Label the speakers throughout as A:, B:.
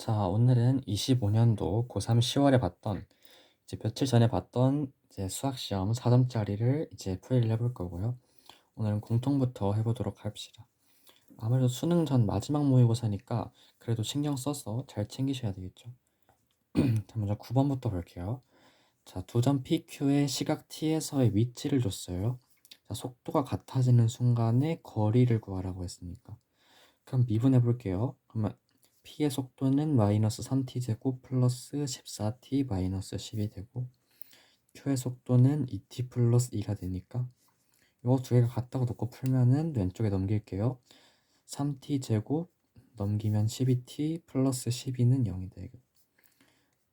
A: 자, 오늘은 25년도 고3 10월에 봤던, 이제 며칠 전에 봤던 이제 수학시험 4점짜리를 이제 풀이를 해볼 거고요. 오늘은 공통부터 해보도록 합시다. 아무래도 수능 전 마지막 모의고사니까 그래도 신경 써서 잘 챙기셔야 되겠죠. 자, 먼저 9번부터 볼게요. 자, 두 점 PQ의 시각 T에서의 위치를 줬어요. 자, 속도가 같아지는 순간에 거리를 구하라고 했으니까. 그럼 미분해 볼게요. 그러면 P의 속도는 마이너스 3t제곱 플러스 14t 마이너스 10이 되고 Q의 속도는 2t 플러스 2가 되니까 이거 두 개가 같다고 놓고 풀면은 왼쪽에 넘길게요. 3t제곱 넘기면 12t 플러스 12는 0이 되고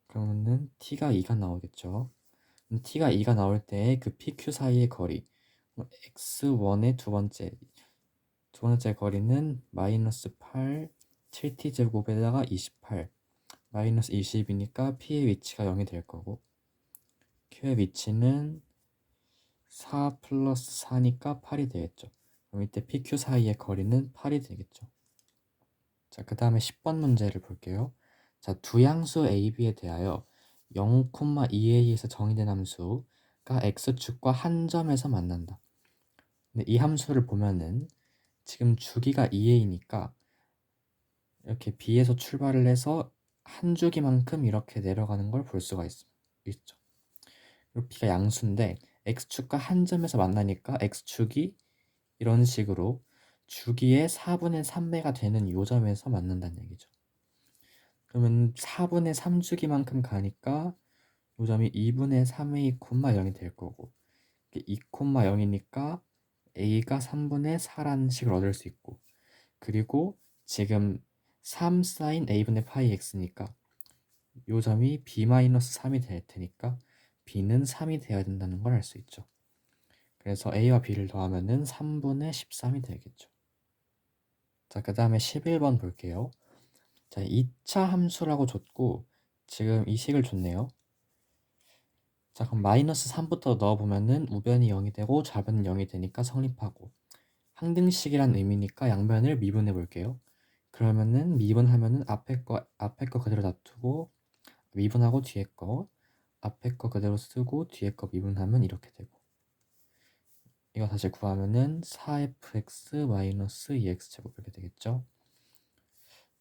A: 그러면은 t가 2가 나오겠죠. t가 2가 나올 때 그 PQ 사이의 거리 x1의 두 번째 거리는 마이너스 8 7t제곱에다가 28 마이너스 20이니까 P의 위치가 0이 될 거고 Q의 위치는 4 플러스 4니까 8이 되겠죠. 그럼 이때 PQ 사이의 거리는 8이 되겠죠. 자, 그 다음에 10번 문제를 볼게요. 자, 두 양수 A, B에 대하여 0,2a에서 정의된 함수가 X축과 한 점에서 만난다. 근데 이 함수를 보면은 지금 주기가 2a니까 이렇게 B에서 출발을 해서 한 주기만큼 이렇게 내려가는 걸 볼 수가 있죠. 그리고 B가 양수인데 X축과 한 점에서 만나니까 X축이 이런 식으로 주기의 4분의 3배가 되는 요 점에서 만난다는 얘기죠. 그러면 4분의 3주기만큼 가니까 요 점이 2분의 3a, 0이 될 거고 2, 0이니까 a가 3분의 4라는 식을 얻을 수 있고 그리고 지금 3 sin a분의 파이 x니까 요 점이 b-3이 될 테니까 b는 3이 되어야 된다는 걸 알 수 있죠. 그래서 a와 b를 더하면은 3분의 13이 되겠죠. 자, 그 다음에 11번 볼게요. 자, 2차 함수라고 줬고 지금 이 식을 줬네요. 자, 그럼 마이너스 3부터 넣어보면은 우변이 0이 되고 좌변은 0이 되니까 성립하고 항등식이란 의미니까 양변을 미분해 볼게요. 그러면은 미분하면은 앞에 거 그대로 놔두고 미분하고 뒤에 거 앞에 거 그대로 쓰고 뒤에 거 미분하면 이렇게 되고 이거 다시 구하면은 4fx-2x 제곱 이렇게 되겠죠.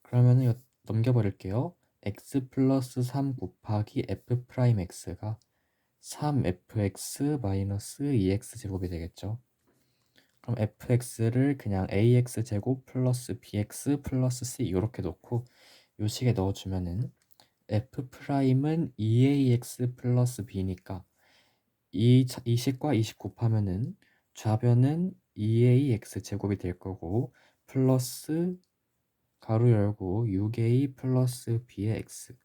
A: 그러면은 이거 넘겨버릴게요. x 플러스 3 곱하기 f 프라임 x가 3fx-2x 제곱이 되겠죠. 그럼 fx를 그냥 ax 제곱 플러스 bx 플러스 c 이렇게 놓고 요 식에 넣어주면은 f 프라임은 2ax 플러스 b니까 이 식과 이 식 곱하면은 좌변은 2ax 제곱이 될 거고 플러스 가로 열고 6a 플러스 b의 x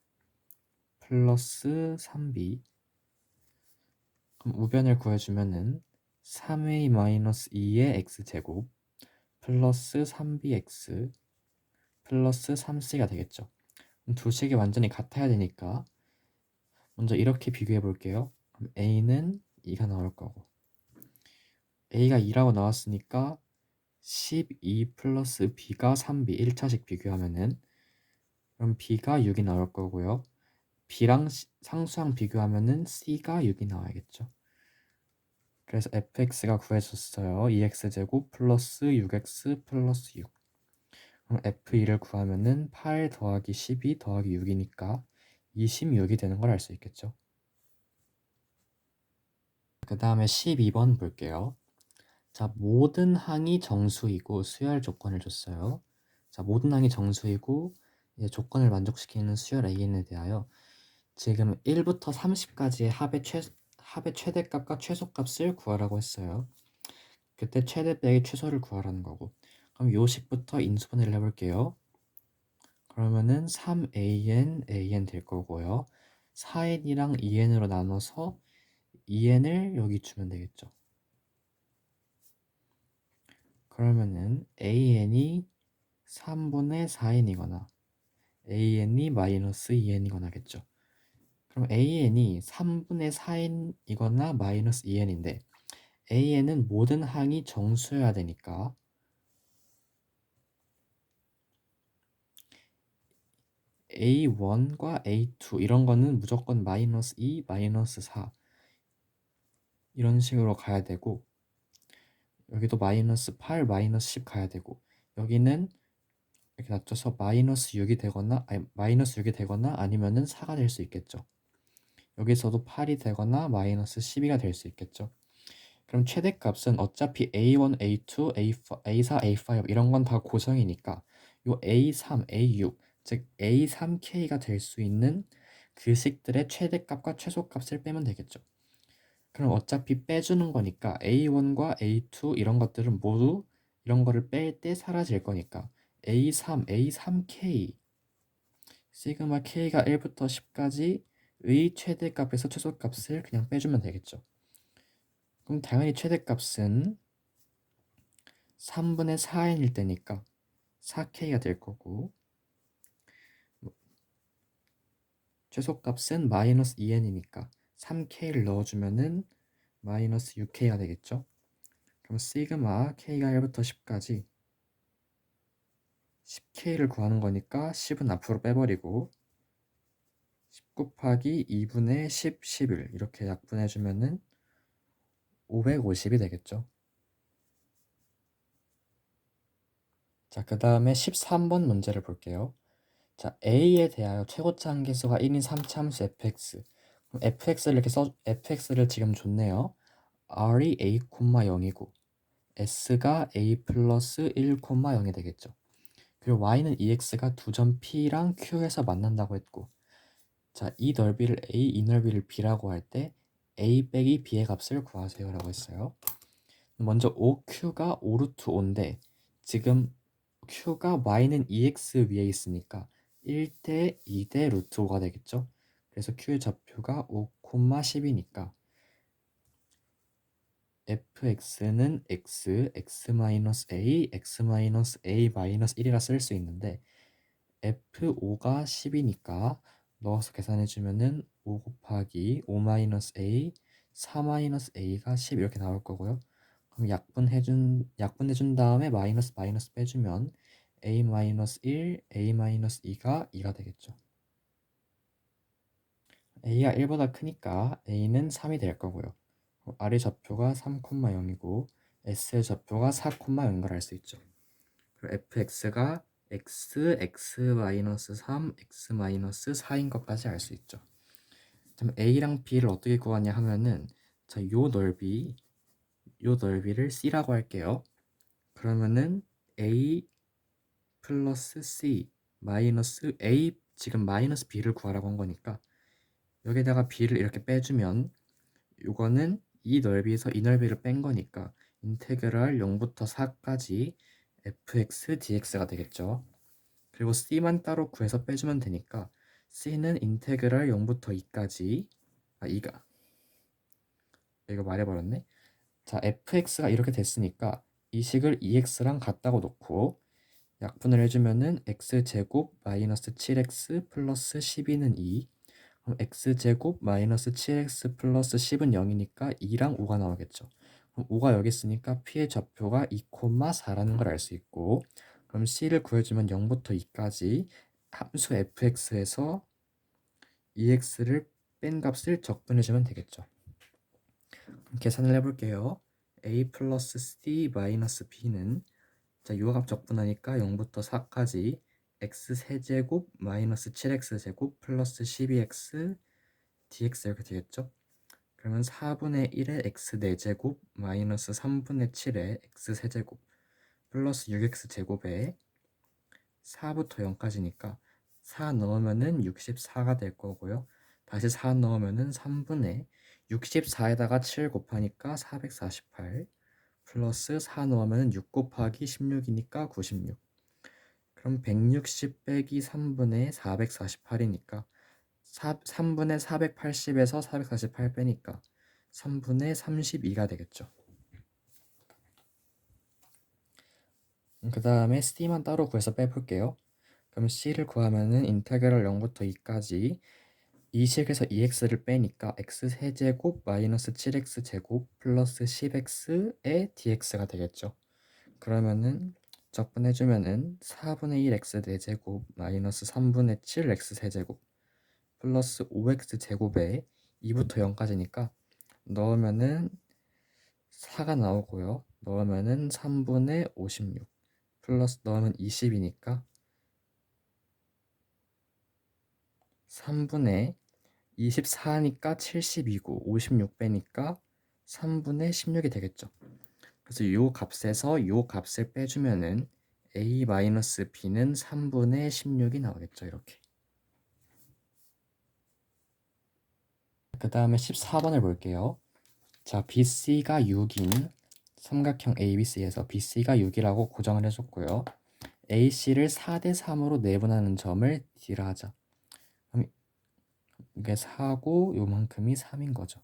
A: 플러스 3b 그럼 우변을 구해주면은 3a-2의 x제곱 플러스 3bx 플러스 3c가 되겠죠. 두 식이 완전히 같아야 되니까 먼저 이렇게 비교해 볼게요. 그럼 a는 2가 나올 거고 a가 2라고 나왔으니까 12 플러스 b가 3b 1차식 비교하면은 그럼 b가 6이 나올 거고요. b랑 상수항 비교하면은 c가 6이 나와야겠죠. 그래서 fx가 구해졌어요. 2x제곱 플러스 6x 플러스 6 그럼 f2를 구하면은 8 더하기 12 더하기 6이니까 26이 되는 걸 알 수 있겠죠. 그 다음에 12번 볼게요. 자, 모든 항이 정수이고 수열 조건을 줬어요. 자, 모든 항이 정수이고 이제 조건을 만족시키는 수열 AN에 대하여 지금 1부터 30까지의 합의 최대값과 최소값을 구하라고 했어요. 그때 최대 빼기 최소를 구하라는 거고 그럼 요식부터 인수분해를 해볼게요. 그러면은 3an 될 거고요. 4n이랑 2n으로 나눠서 2n을 여기 주면 되겠죠. 그러면은 an이 3분의 4n이거나 an이 마이너스 2n이거나겠죠. 그럼 an이 3분의 4n이거나 마이너스 2n인데 an은 모든 항이 정수여야 되니까 A1과 A2 이런 거는 무조건 마이너스 2, 마이너스 4 이런 식으로 가야 되고, 여기도 마이너스 8, 마이너스 10 가야 되고, 여기는 이렇게 낮춰서 마이너스 6이 되거나 아니면은 4가 될 수 있겠죠. 여기서도 8이 되거나 마이너스 12가 될 수 있겠죠. 그럼 최대값은 어차피 A1, A2, A4, A5 이런 건 다 고정이니까 요 A3, A6 즉 A3K가 될 수 있는 그 식들의 최대값과 최소값을 빼면 되겠죠. 그럼 어차피 빼주는 거니까 A1과 A2 이런 것들은 모두 이런 거를 뺄 때 사라질 거니까 A3, A3K 시그마 K가 1부터 10까지의 최대값에서 최소값을 그냥 빼주면 되겠죠. 그럼 당연히 최대값은 3분의 4n일 때니까 4K가 될 거고, 최소값은 마이너스 2n이니까 3K를 넣어주면은 마이너스 6K가 되겠죠. 그럼 시그마 K가 1부터 10까지 10K를 구하는 거니까 10은 앞으로 빼버리고 10 곱하기 2분의 10, 11 이렇게 약분해주면은 550이 되겠죠. 자, 그 다음에 13번 문제를 볼게요. 자, A에 대하여 최고차 함계수가 1인 3차함수 fx. 그럼 fx를 지금 줬네요. r이 a, 0이고 s가 a 플러스 1, 0이 되겠죠. 그리고 y는 ex가 두 점 p랑 q에서 만난다고 했고, 자, 이 넓이를 a, 이 넓이를 b라고 할 때 a 빼기 b의 값을 구하세요 라고 했어요. 먼저 5q가 5루트 5인데 지금 q가 y는 2x 위에 있으니까 1대 2대 루트 5가 되겠죠. 그래서 q의 좌표가 5, 10이니까 fx는 x, x-a, x-a-1이라 쓸 수 있는데 f5가 10이니까 넣어서 계산해주면은 5 곱하기 5-a, 4-a가 10 이렇게 나올 거고요. 그럼 약분해준 다음에 마이너스 빼주면 a-1, a-2가 2가 되겠죠. a가 1보다 크니까 a는 3이 될 거고요. r의 좌표가 3,0이고 s의 좌표가 4,0인 걸 알 수 있죠. 그리고 fx가 x, x-3, x-4인 것까지 알 수 있죠. 그럼 a랑 b를 어떻게 구하냐 하면은 자, 요 넓이를 c라고 할게요. 그러면은 a 플러스 c 마이너스 a 지금 마이너스 b를 구하라고 한 거니까 여기다가 b를 이렇게 빼주면 이거는 이 넓이에서 이 넓이를 뺀 거니까 인테그랄 0부터 4까지 fx dx가 되겠죠. 그리고 c만 따로 구해서 빼주면 되니까 c는 인테그랄 0부터 2까지 이거 말해버렸네. 자, fx가 이렇게 됐으니까 이 식을 2x랑 같다고 놓고 약분을 해주면은 x제곱 마이너스 7x 플러스 12는 2. 그럼 x제곱 마이너스 7x 플러스 10은 0이니까 2랑 5가 나오겠죠. 그럼 5가 여기 있으니까 p의 좌표가 2,4라는 걸 알 수 있고, 그럼 c를 구해주면 0부터 2까지 함수 fx에서 2x를 뺀 값을 적분해주면 되겠죠. 그럼 계산을 해볼게요. a 플러스 c 마이너스 b는 자, 요합 적분하니까 0부터 4까지 x세제곱 마이너스 7x제곱 플러스 12x dx 이렇게 되겠죠? 그러면 4분의 1의 x 4제곱 마이너스 3분의 7의 x 세제곱 플러스 6x 제곱에 4부터 0까지니까 4 넣으면은 64가 될 거고요. 다시 4 넣으면은 3분의 64에다가 7 곱하니까 448 플러스 4 넣으면 6 곱하기 16이니까 96. 그럼 160 빼기 3분의 448이니까 3분의 480에서 448 빼니까 3분의 32가 되겠죠. 그 다음에 c만 따로 구해서 빼볼게요. 그럼 c를 구하면은 인테그랄 0부터 2까지 이 식에서 2x를 빼니까 x세제곱 마이너스 7x제곱 플러스 10x의 dx가 되겠죠. 그러면은 적분해주면은 4분의 1x 4제곱 마이너스 3분의 7x 세제곱 플러스 5x 제곱에 2부터 0까지니까 넣으면은 4가 나오고요. 넣으면은 3분의 56 플러스 넣으면 20이니까 3분의 24니까 72고 56 빼니까 3분의 16이 되겠죠. 그래서 이 값에서 이 값을 빼주면은 a-b는 3분의 16이 나오겠죠. 이렇게. 그 다음에 14번을 볼게요. 자, BC가 6인 삼각형 ABC에서 BC가 6이라고 고정을 해줬고요. AC를 4대 3으로 내분하는 점을 D라 하자. 그럼 이게 4고 요만큼이 3인 거죠.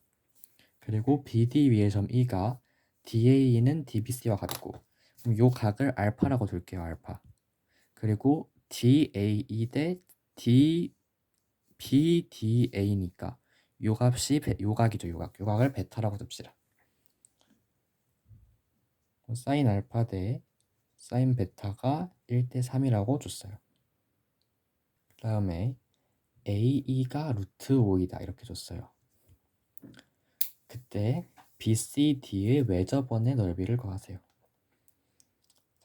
A: 그리고 BD 위의 점 E가 DA는 DBC와 같고 그럼 요 각을 알파라고 둘게요. 알파. 그리고 DAE 대 BDA니까 요 값이 요 각이죠. 요 각을 베타라고 둡시다. 사인 알파 대 사인 베타가 1대 3이라고 줬어요. 그 다음에 AE가 루트 5이다 이렇게 줬어요. 그때 BCD의 외접원의 넓이를 구하세요.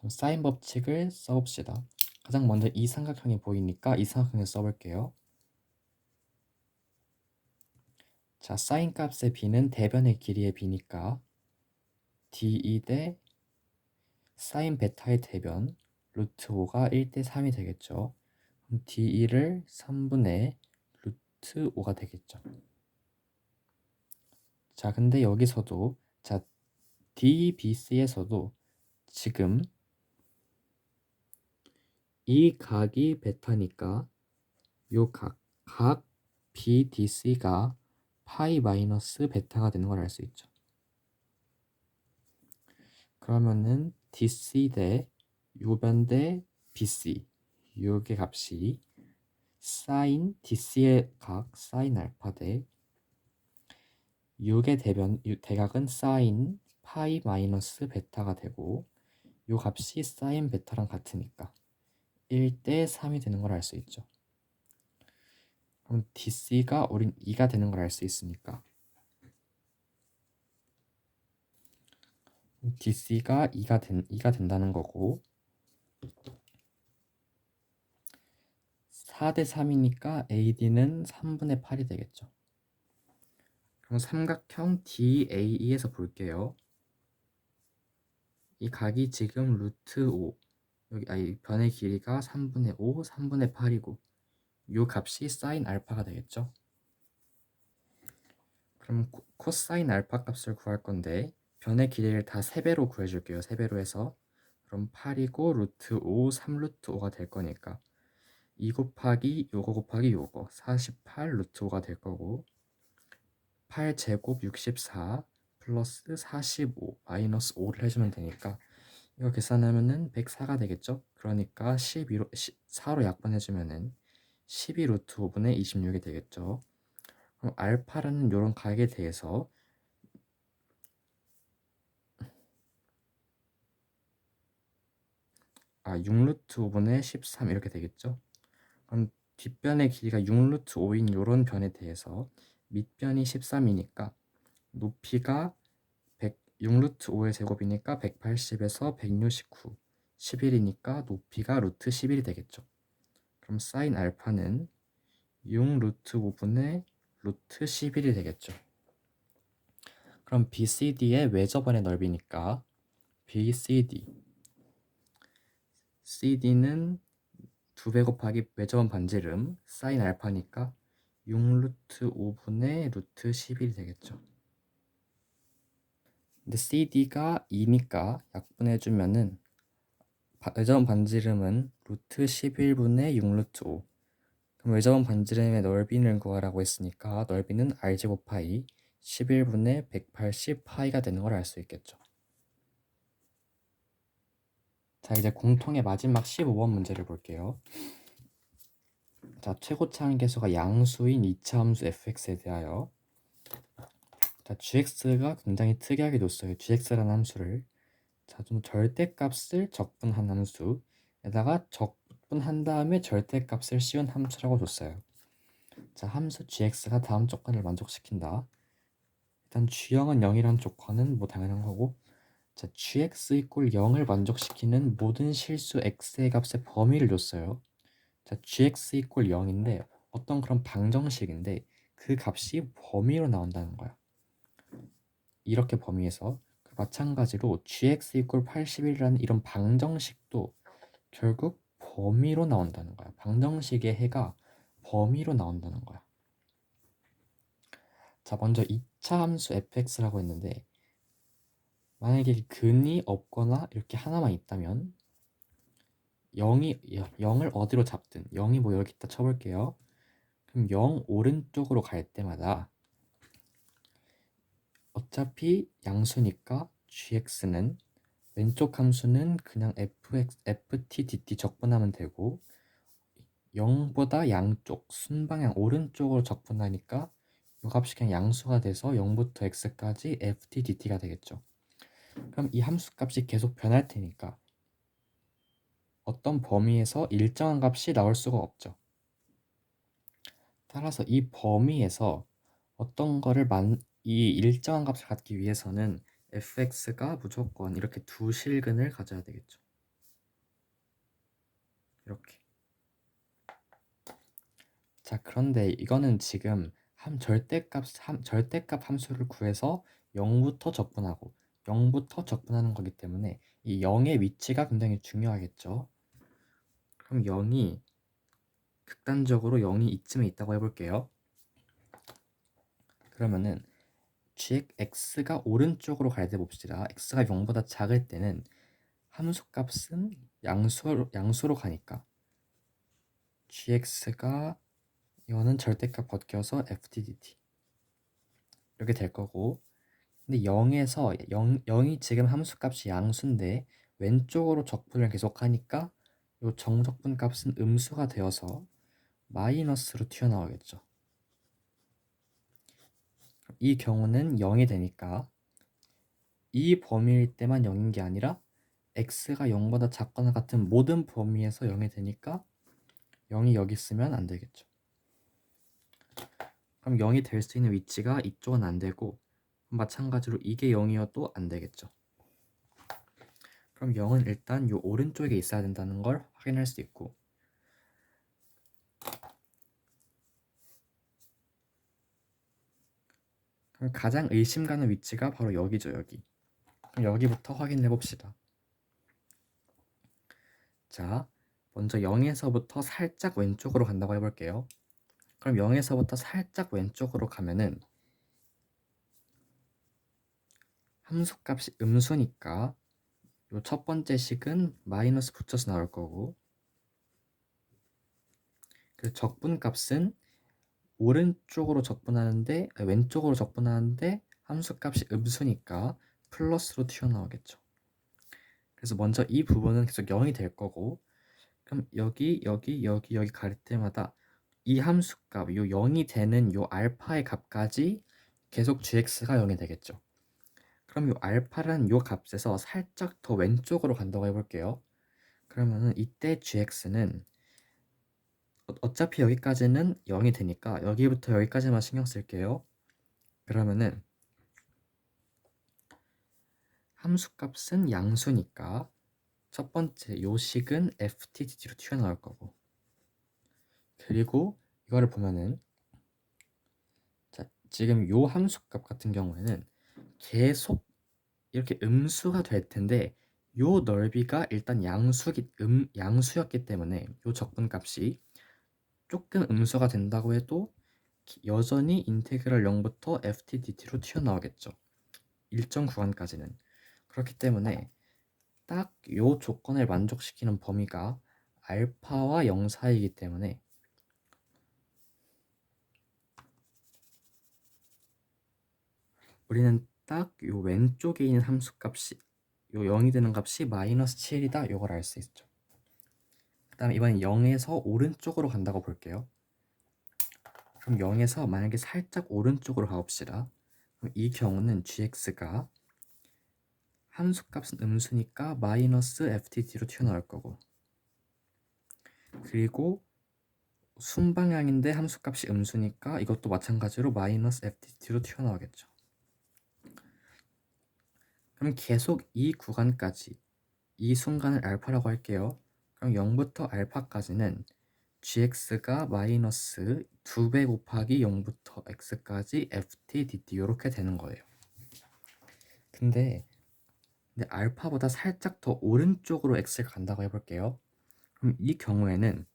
A: 사인 법칙을 써봅시다. 가장 먼저 이 삼각형이 보이니까 이 삼각형을 써볼게요. 자, 사인 값의 b는 대변의 길이의 b니까 DE 대 사인 베타의 대변 루트 5가 1대 3이 되겠죠. 그럼 DE를 3분의 루트 5가 되겠죠. 자, 근데 여기서도 자 DBC에서도 지금 이 각이 베타니까 요 각 BDC가 파이 마이너스 베타가 되는 걸 알 수 있죠. 그러면은 DC 대 요변 대 BC 요게 값이 사인 DC의 각 사인 알파 대 요게 대각은 사인 파이 마이너스 베타가 되고 요 값이 사인 베타랑 같으니까 1대 3이 되는 걸 알 수 있죠. 그럼 DC가 우린 2가 되는 걸 알 수 있으니까 DC가 2가 된다는 거고 4대 3이니까 AD는 3분의 8이 되겠죠. 그럼 삼각형 DAE에서 볼게요. 이 각이 지금 루트 5 여기 변의 길이가 3분의 5, 3분의 8이고 요 값이 사인 알파가 되겠죠. 그럼 코사인 알파 값을 구할 건데 변의 길이를 다 3배로 구해줄게요. 3배로 해서 그럼 8이고 루트 5, 3루트 5가 될 거니까 2 곱하기 요거 곱하기 요거 48 루트 5가 될 거고 8제곱 64 플러스 45 마이너스 5를 해주면 되니까 이거 계산하면은 104가 되겠죠? 그러니까 4로 약분해주면은 12 루트 5분의 26이 되겠죠? 그럼 알파라는 이런 각에 대해서 6루트 5분의 13 이렇게 되겠죠? 그럼 뒷변의 길이가 6루트 5인 이런 변에 대해서 밑변이 13이니까 높이가 6루트 5의 제곱이니까 180에서 169 11이니까 높이가 루트 11이 되겠죠. 그럼 사인 알파는 6 루트 5분의 루트 11이 되겠죠. 그럼 BCD의 외접원의 넓이니까 BCD CD는 2배 곱하기 외접원 반지름 사인 알파니까 6 루트 5분의 루트 11이 되겠죠. 근데 CD가 2니까 약분해주면은 외접원 반지름은 루트 11분의 6 루트 5 그럼 외접원 반지름의 넓이를 구하라고 했으니까 넓이는 R제곱 파이 11분의 180 파이가 되는 걸 알 수 있겠죠. 자, 이제 공통의 마지막 15번 문제를 볼게요. 자, 최고차항 계수가 양수인 2차 함수 fx에 대하여 자, gx가 굉장히 특이하게 줬어요. gx라는 함수를 자, 좀 절대값을 적분한 함수에다가 적분한 다음에 절대값을 씌운 함수라고 줬어요. 자, 함수 gx가 다음 조건을 만족시킨다. 일단 g형은 0이란 조건은 뭐 당연한 거고, 자, gx 이꼴 0을 만족시키는 모든 실수 x의 값의 범위를 줬어요. 자, gx 이꼴 0인데 어떤 그런 방정식인데 그 값이 범위로 나온다는 거야. 이렇게 범위에서 마찬가지로 gx 이꼴 81이라는 이런 방정식도 결국 범위로 나온다는 거야. 방정식의 해가 범위로 나온다는 거야. 자, 먼저 2차 함수 fx라고 했는데 만약에 근이 없거나 이렇게 하나만 있다면 0을 어디로 잡든 0이 뭐 여기 있다 쳐볼게요. 그럼 0 오른쪽으로 갈 때마다 어차피 양수니까 gx는 왼쪽 함수는 그냥 ft dt 적분하면 되고 0보다 양쪽 순방향 오른쪽으로 적분하니까 이 값이 그냥 양수가 돼서 0부터 x까지 ft dt가 되겠죠. 그럼 이 함수 값이 계속 변할 테니까 어떤 범위에서 일정한 값이 나올 수가 없죠. 따라서 이 범위에서 어떤 거를 이 일정한 값을 갖기 위해서는 fx가 무조건 이렇게 두 실근을 가져야 되겠죠. 이렇게. 자, 그런데 이거는 지금 절대값 함수를 구해서 0부터 적분하고 0부터 적분하는 거기 때문에 이 0의 위치가 굉장히 중요하겠죠. 그럼 0이 극단적으로 0이 이쯤에 있다고 해볼게요. 그러면은 x가 오른쪽으로 갈 때 봅시다. x가 0보다 작을 때는 함수 값은 양수로 가니까 gx가 이거는 절대값 벗겨서 ftdt 이렇게 될 거고, 근데 0에서 0이 지금 함수 값이 양수인데 왼쪽으로 적분을 계속하니까 이 정적분 값은 음수가 되어서 마이너스로 튀어나오겠죠. 이 경우는 0이 되니까 이 범위일 때만 0인 게 아니라 x가 0보다 작거나 같은 모든 범위에서 0이 되니까 0이 여기 있으면 안 되겠죠. 그럼 0이 될 수 있는 위치가 이쪽은 안 되고 마찬가지로 이게 0이어도 안 되겠죠. 그럼 0은 일단 이 오른쪽에 있어야 된다는 걸 확인할 수 있고, 그럼 가장 의심 가는 위치가 바로 여기죠. 여기. 그럼 여기부터 확인해 봅시다. 자, 먼저 0에서부터 살짝 왼쪽으로 간다고 해볼게요. 그럼 0에서부터 살짝 왼쪽으로 가면은 함수값이 음수니까 요 첫 번째 식은 마이너스 붙여서 나올 거고, 그 적분값은 왼쪽으로 적분하는데 함수값이 음수니까 플러스로 튀어나오겠죠. 그래서 먼저 이 부분은 계속 0이 될 거고, 그럼 여기 갈 때마다 이 함수값, 요 0이 되는 요 알파의 값까지 계속 gx가 0이 되겠죠. 그럼 요 알파라는 요 값에서 살짝 더 왼쪽으로 간다고 해볼게요. 그러면은 이때 gx는 어차피 여기까지는 0이 되니까 여기부터 여기까지만 신경 쓸게요. 그러면은 함수값은 양수니까 첫 번째 요 식은 ftdt로 튀어나올 거고, 그리고 이거를 보면은 자, 지금 요 함수값 같은 경우에는 계속 이렇게 음수가 될 텐데 요 넓이가 일단 양수였기 때문에 요 적분값이 조금 음수가 된다고 해도 여전히 인테그랄 0부터 ftdt로 튀어나오겠죠. 일정 구간까지는. 그렇기 때문에 딱 요 조건을 만족시키는 범위가 알파와 0 사이이기 때문에 우리는 딱 요 왼쪽에 있는 함수값이 요 0이 되는 값이 마이너스 7이다. 요걸 알 수 있죠. 그 다음에 이번엔 0에서 오른쪽으로 간다고 볼게요. 그럼 0에서 만약에 살짝 오른쪽으로 가봅시다. 그럼 이 경우는 gx가 함수값은 음수니까 마이너스 ftd로 튀어나올 거고, 그리고 순방향인데 함수값이 음수니까 이것도 마찬가지로 마이너스 ftd로 튀어나오겠죠. 그럼 계속 이 구간까지, 이 순간을 알파라고 할게요. 그럼 0부터 알파까지는 gx가 마이너스 2배 곱하기 0부터 x까지 ftdt 이렇게 되는 거예요. 근데 알파보다 살짝 더 오른쪽으로 x를 간다고 해볼게요. 그럼 이 경우에는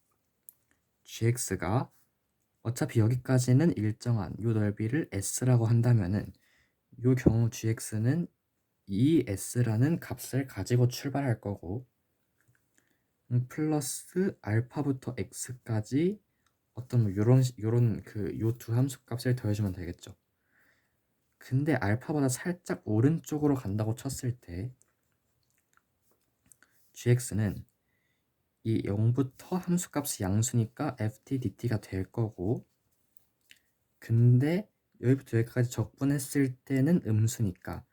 A: gx가 어차피 여기까지는 일정한 요 넓이를 s라고 한다면은 요 경우 gx는 이 s라는 값을 가지고 출발할 거고, 플러스 알파부터 x까지 어떤 뭐 요런 그 요 두 함수 값을 더해주면 되겠죠. 근데 알파보다 살짝 오른쪽으로 간다고 쳤을 때 gx는 이 0부터 함수 값이 양수니까 ftdt가 될 거고, 근데 여기부터 여기까지 적분했을 때는 음수니까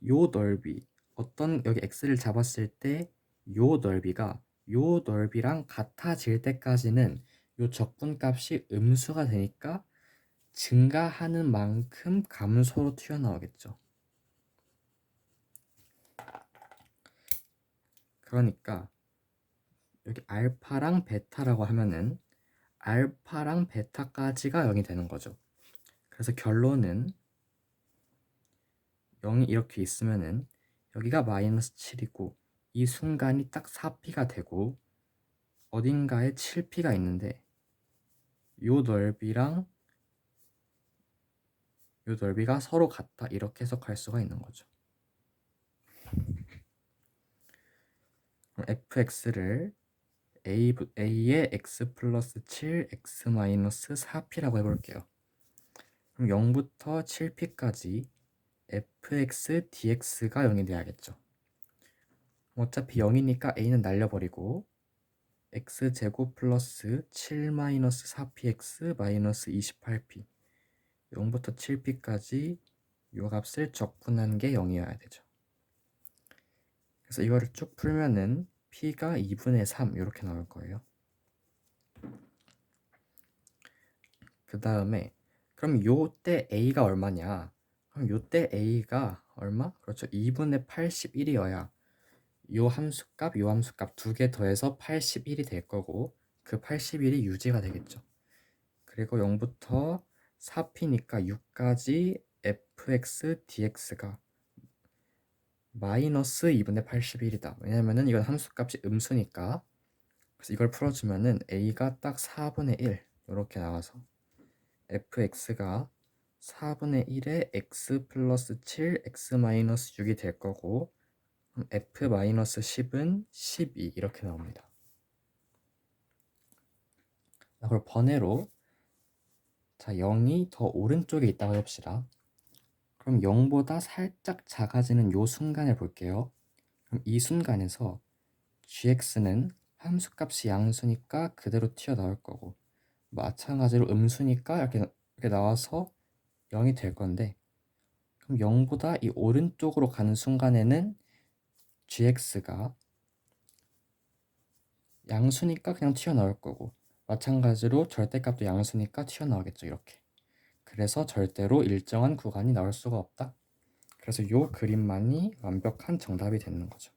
A: 요 넓이, 어떤 여기 x를 잡았을 때 요 넓이가 요 넓이랑 같아질 때까지는 요 적분값이 음수가 되니까 증가하는 만큼 감소로 튀어나오겠죠. 그러니까 여기 알파랑 베타라고 하면은 알파랑 베타까지가 0이 되는 거죠. 그래서 결론은 0이 이렇게 있으면은 여기가 마이너스 7이고 이 순간이 딱 4p가 되고 어딘가에 7p가 있는데 요 넓이랑 요 넓이가 서로 같다, 이렇게 해석할 수가 있는 거죠. 그럼 fx를 a의 x 플러스 7, x 마이너스 4p라고 해볼게요. 그럼 0부터 7p까지 fx dx가 0이 돼야겠죠. 어차피 0이니까 a는 날려버리고 x제곱 플러스 7 마이너스 4px 마이너스 28p, 0부터 7p까지 요 값을 적분한 게 0이어야 되죠. 그래서 이거를 쭉 풀면은 p가 2분의 3 이렇게 나올 거예요. 그 다음에 그럼 요때 a가 얼마냐? 그럼 요때 a가 얼마? 그렇죠. 2분의 81이어야 요 함수값, 요 함수값 두 개 더해서 81이 될 거고, 그 81이 유지가 되겠죠. 그리고 0부터 4p니까 6까지 fx dx가 마이너스 2분의 81이다. 왜냐면은 이건 함수값이 음수니까. 그래서 이걸 풀어주면은 a가 딱 4분의 1 이렇게 나와서 fx가 4분의 1에 x 플러스 7, x 마이너스 6이 될 거고, 그럼 f 마이너스 10은 12 이렇게 나옵니다. 그걸 번외로 자 0이 더 오른쪽에 있다고 해봅시다. 그럼 0보다 살짝 작아지는 요 순간을 볼게요. 그럼 이 순간에서 gx는 함수값이 양수니까 그대로 튀어나올 거고, 마찬가지로 음수니까 이렇게 나와서 0이 될 건데, 그럼 0보다 이 오른쪽으로 가는 순간에는 gx가 양수니까 그냥 튀어나올 거고, 마찬가지로 절대값도 양수니까 튀어나오겠죠. 이렇게. 그래서 절대로 일정한 구간이 나올 수가 없다. 그래서 요 그림만이 완벽한 정답이 되는 거죠.